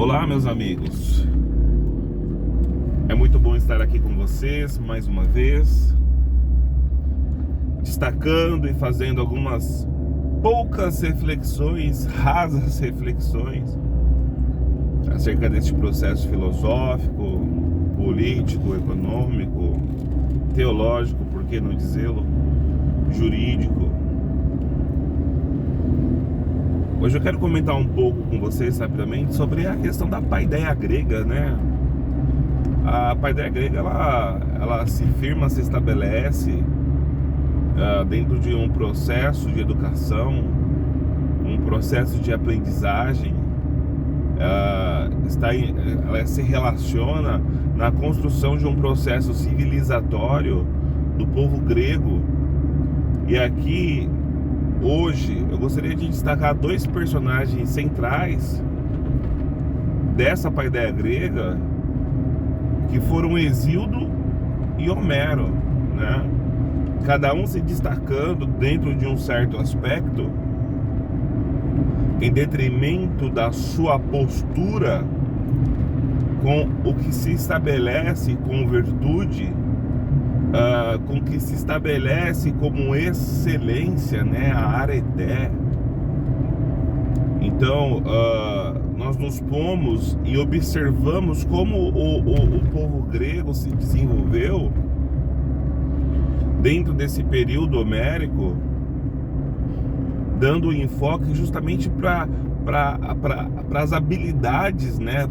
Olá, meus amigos. É muito bom estar aqui com vocês mais uma vez, destacando e fazendo algumas poucas reflexões, rasas reflexões, acerca deste processo filosófico, político, econômico, teológico, por que não dizê-lo, jurídico. Hoje eu quero comentar um pouco com vocês rapidamente sobre a questão da paideia grega, né? A paideia grega, ela se firma, se estabelece dentro de um processo de educação, um processo de aprendizagem. Ela se relaciona na construção de um processo civilizatório do povo grego. E aqui, hoje, eu gostaria de destacar dois personagens centrais dessa paideia grega, que foram Hesíodo e Homero, né? Cada um se destacando dentro de um certo aspecto, em detrimento da sua postura com o que se estabelece com virtude, com o que se estabelece como excelência, né? A areté. Então, nós nos pomos e observamos como o povo grego se desenvolveu dentro desse período homérico, dando enfoque justamente para as habilidades, né?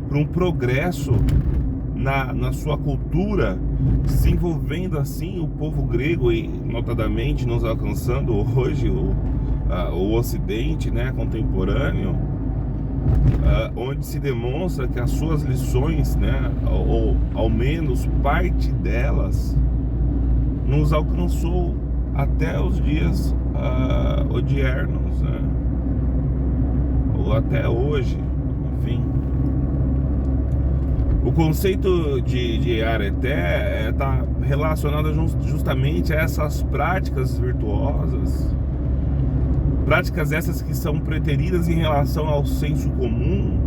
Para um progresso na sua cultura, desenvolvendo assim o povo grego e notadamente nos alcançando hoje o Ocidente, né, contemporâneo, onde se demonstra que as suas lições, né, ou ao menos parte delas, nos alcançou até os dias odiernos, né, ou até hoje, enfim. O conceito de areté está relacionado justamente a essas práticas virtuosas, práticas essas que são preteridas em relação ao senso comum,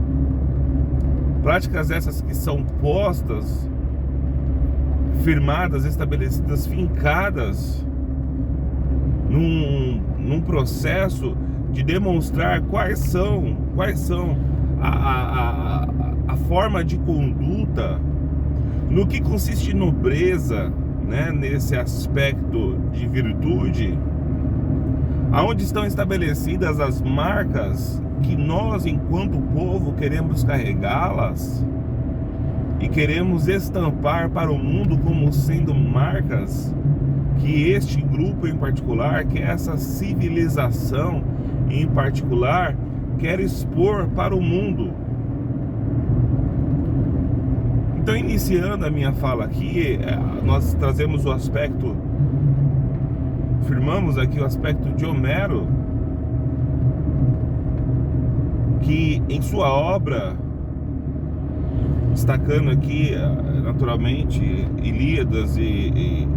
práticas essas que são postas, firmadas, estabelecidas, fincadas num processo de demonstrar quais são a forma de conduta, no que consiste nobreza, né, nesse aspecto de virtude, aonde estão estabelecidas as marcas que nós, enquanto povo, queremos carregá-las e queremos estampar para o mundo como sendo marcas que este grupo em particular, que essa civilização em particular, quer expor para o mundo. Então, iniciando a minha fala aqui, nós trazemos o aspecto, firmamos aqui o aspecto de Homero, que em sua obra, destacando aqui naturalmente Ilíadas e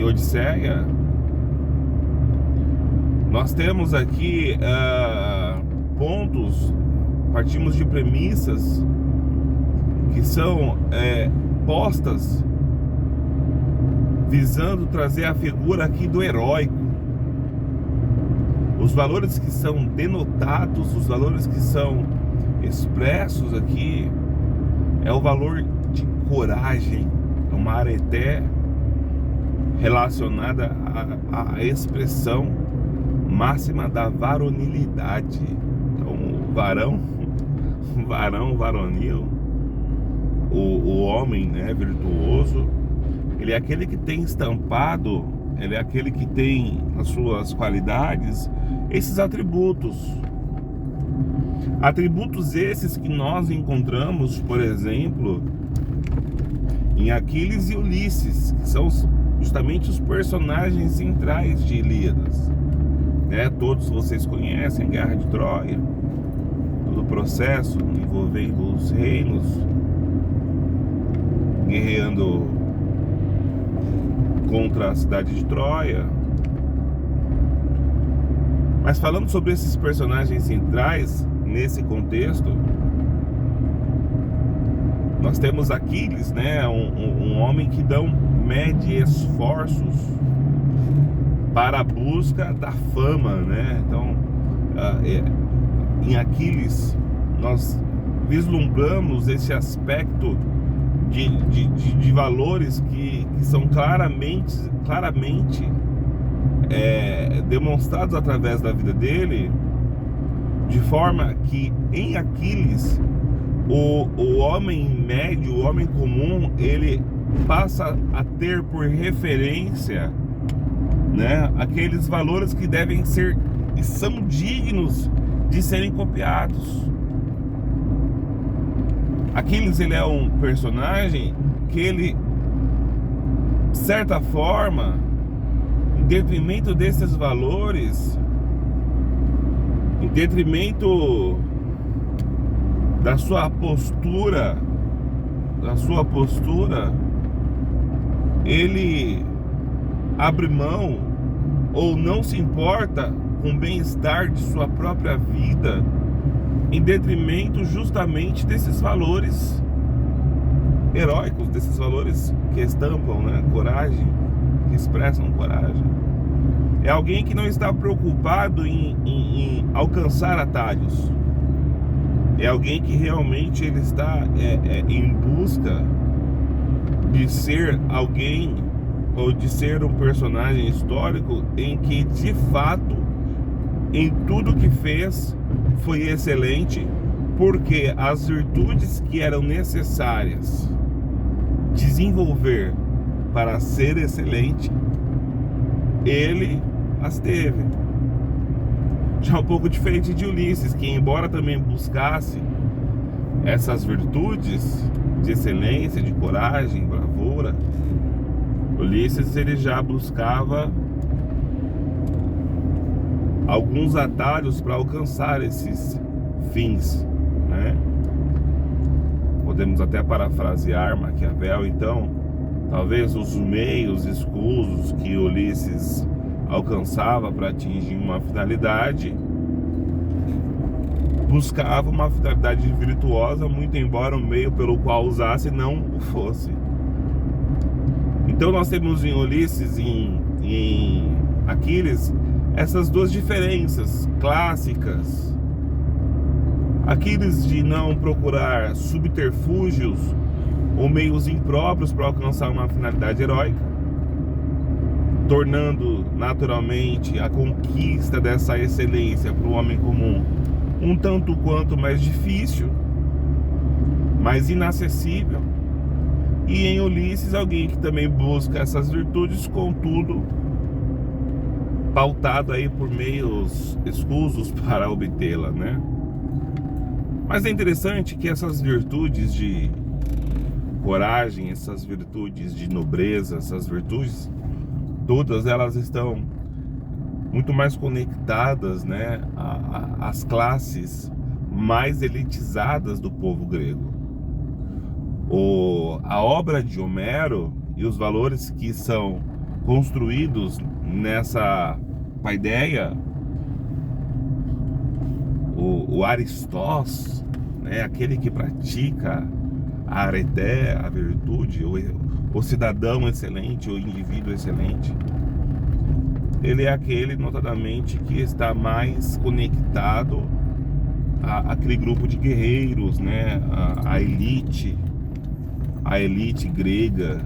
Odisseia, nós temos aqui pontos, partimos de premissas que são postas visando trazer a figura aqui do heróico. Os valores que são denotados, os valores que são expressos aqui, é o valor de coragem, é uma areté relacionada à expressão máxima da varonilidade. Então, o varonil, o homem, né, virtuoso, ele é aquele que tem estampado, ele é aquele que tem nas suas qualidades esses atributos. Atributos esses que nós encontramos, por exemplo, em Aquiles e Ulisses, que são justamente os personagens centrais de Ilíadas, né? Todos vocês conhecem a Guerra de Troia, todo o processo envolvendo os reinos guerreando contra a cidade de Troia. Mas falando sobre esses personagens centrais nesse contexto, Nós temos Aquiles, né, um homem que não mede esforços para a busca da fama, né? Então, em Aquiles, nós vislumbramos esse aspecto de valores que são claramente demonstrados através da vida dele, de forma que em Aquiles o homem médio, o homem comum, ele passa a ter por referência, né, aqueles valores que devem ser e são dignos de serem copiados. Aquiles, ele é um personagem que ele, de certa forma, em detrimento desses valores, em detrimento da sua postura, ele abre mão ou não se importa com o bem-estar de sua própria vida, em detrimento justamente desses valores heróicos, desses valores que estampam, né, coragem, que expressam coragem. É alguém que não está preocupado em alcançar atalhos. É alguém que realmente ele está em busca de ser alguém, ou de ser um personagem histórico em que, de fato, em tudo que fez foi excelente, porque as virtudes que eram necessárias desenvolver para ser excelente, ele as teve. Já um pouco diferente de Ulisses, que embora também buscasse essas virtudes de excelência, de coragem, bravura, Ulisses ele já buscava alguns atalhos para alcançar esses fins, né? Podemos até parafrasear Maquiavel. Então, talvez os meios escusos que Ulisses alcançava para atingir uma finalidade, buscava uma finalidade virtuosa, muito embora o meio pelo qual usasse não o fosse. Então nós temos em Ulisses e em Aquiles essas duas diferenças clássicas. Aquiles de não procurar subterfúgios ou meios impróprios para alcançar uma finalidade heróica, tornando naturalmente a conquista dessa excelência para o homem comum um tanto quanto mais difícil, mais inacessível. E em Ulisses, alguém que também busca essas virtudes, contudo pautado aí por meios escusos para obtê-la, né? Mas é interessante que essas virtudes de coragem, essas virtudes de nobreza, essas virtudes, todas elas estão muito mais conectadas, né, às classes mais elitizadas do povo grego. A obra de Homero e os valores que são construídos nessa paideia, o Aristos, né, aquele que pratica a areté, a virtude, o cidadão excelente, o indivíduo excelente, ele é aquele, notadamente, que está mais conectado àquele grupo de guerreiros, né, a elite grega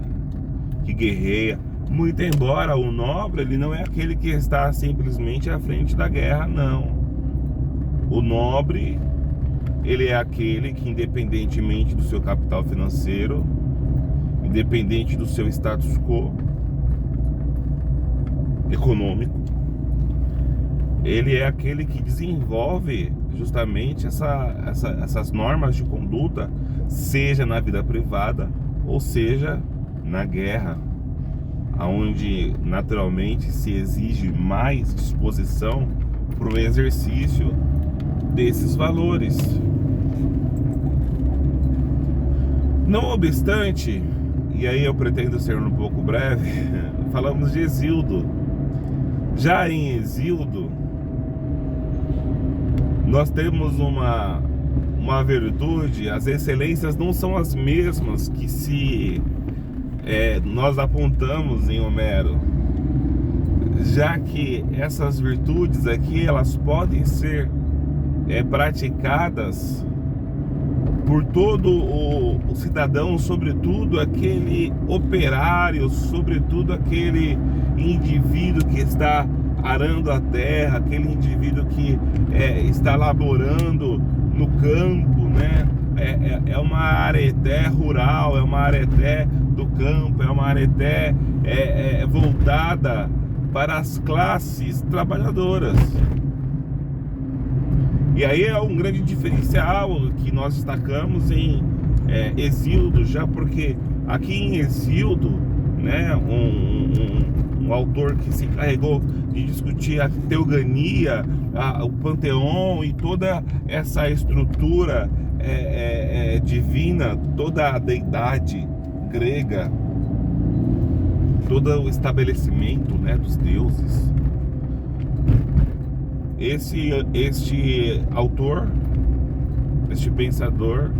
que guerreia. Muito embora o nobre, ele não é aquele que está simplesmente à frente da guerra, não. O nobre, ele é aquele que, independentemente do seu capital financeiro, independente do seu status quo econômico, ele é aquele que desenvolve justamente essas normas de conduta, seja na vida privada ou seja na guerra, onde naturalmente se exige mais disposição para o exercício desses valores. Não obstante, e aí eu pretendo ser um pouco breve, falamos de Hesíodo. Já em Hesíodo, nós temos uma virtude, as excelências não são as mesmas que nós apontamos em Homero, já que essas virtudes aqui elas podem ser praticadas por todo o cidadão, sobretudo aquele operário, sobretudo aquele indivíduo que está arando a terra, aquele indivíduo que está laborando no campo, né? É uma areté rural, é uma areté do campo, é uma areté voltada para as classes trabalhadoras. E aí é um grande diferencial que nós destacamos em Hesíodo, já porque aqui em Hesíodo, né, um autor que se encarregou de discutir a teogania, o panteão e toda essa estrutura divina, toda a deidade grega, todo o estabelecimento, né, dos deuses. Este autor, este pensador,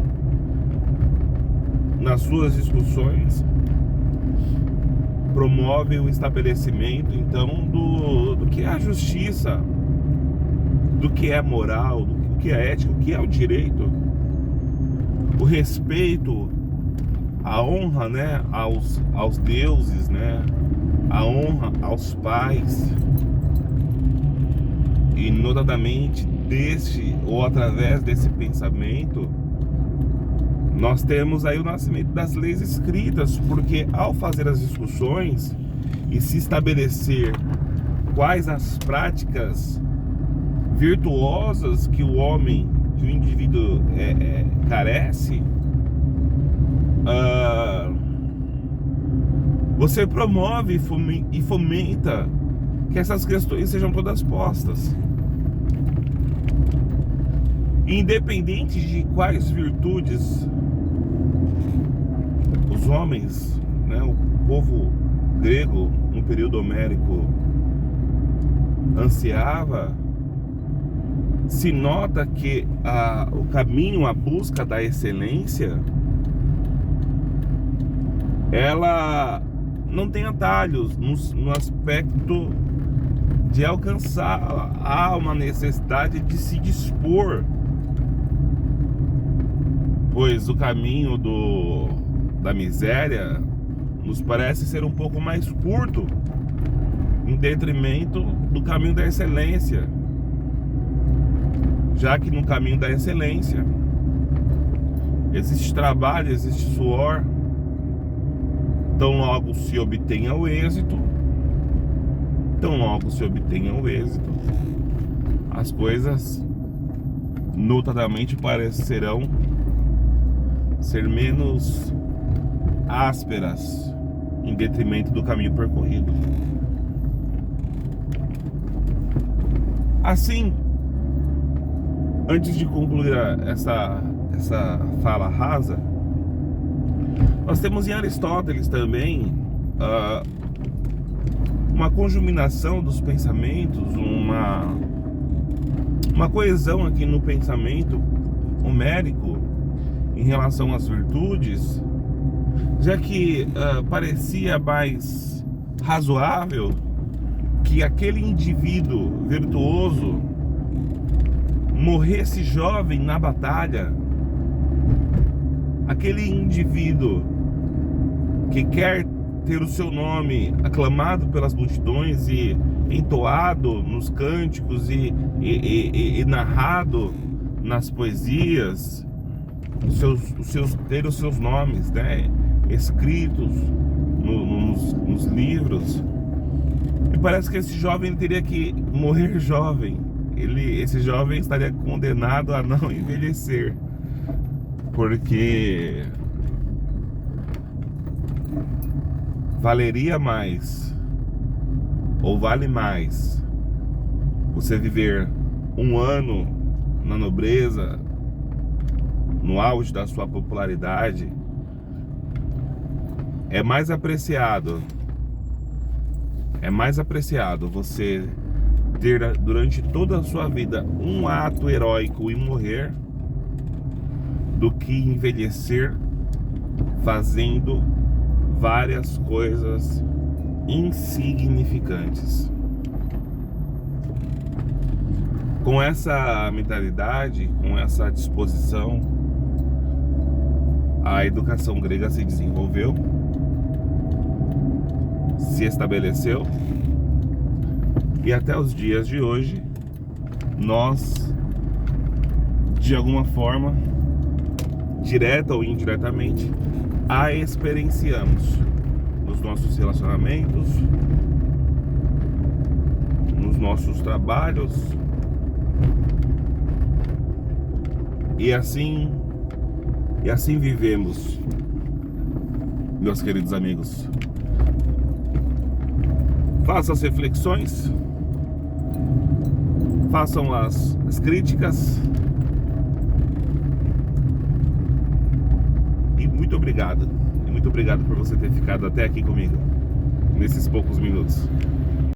nas suas discussões, promove o estabelecimento, então, do que é a justiça, do que é a moral, do que é a ética, o que é o direito, o respeito, a honra, né, aos deuses, né, a honra aos pais. E notadamente através desse pensamento, nós temos aí o nascimento das leis escritas, porque ao fazer as discussões e se estabelecer quais as práticas virtuosas que o homem, que o indivíduo carece, você promove e fomenta que essas questões sejam todas postas. Independente de quais virtudes os homens, né, o povo grego no período homérico ansiava, se nota que o caminho, a busca da excelência, ela não tem atalhos no aspecto de alcançar. Há uma necessidade de se dispor, pois o caminho da miséria nos parece ser um pouco mais curto, em detrimento do caminho da excelência, já que no caminho da excelência existe trabalho, existe suor. Tão logo se obtenha o êxito, as coisas notadamente parecerão ser menos ásperas em detrimento do caminho percorrido. Assim, antes de concluir essa fala rasa, nós temos em Aristóteles também uma conjuminação dos pensamentos, uma coesão aqui no pensamento homérico em relação às virtudes, já que parecia mais razoável que aquele indivíduo virtuoso morresse jovem na batalha, aquele indivíduo que quer ter o seu nome aclamado pelas multidões e entoado nos cânticos e narrado nas poesias, ter os seus nomes, né, escritos nos livros. E parece que esse jovem teria que morrer jovem. Esse jovem estaria condenado a não envelhecer, porque valeria mais, ou vale mais, você viver um ano na nobreza, no auge da sua popularidade. É mais apreciado você ter durante toda a sua vida um ato heróico e morrer, do que envelhecer fazendo várias coisas insignificantes. Com essa mentalidade, com essa disposição, a educação grega se desenvolveu, se estabeleceu, e até os dias de hoje nós, de alguma forma, direta ou indiretamente, a experienciamos nos nossos relacionamentos, nos nossos trabalhos, e assim vivemos, meus queridos amigos. Façam as reflexões, façam as críticas, e muito obrigado por você ter ficado até aqui comigo nesses poucos minutos.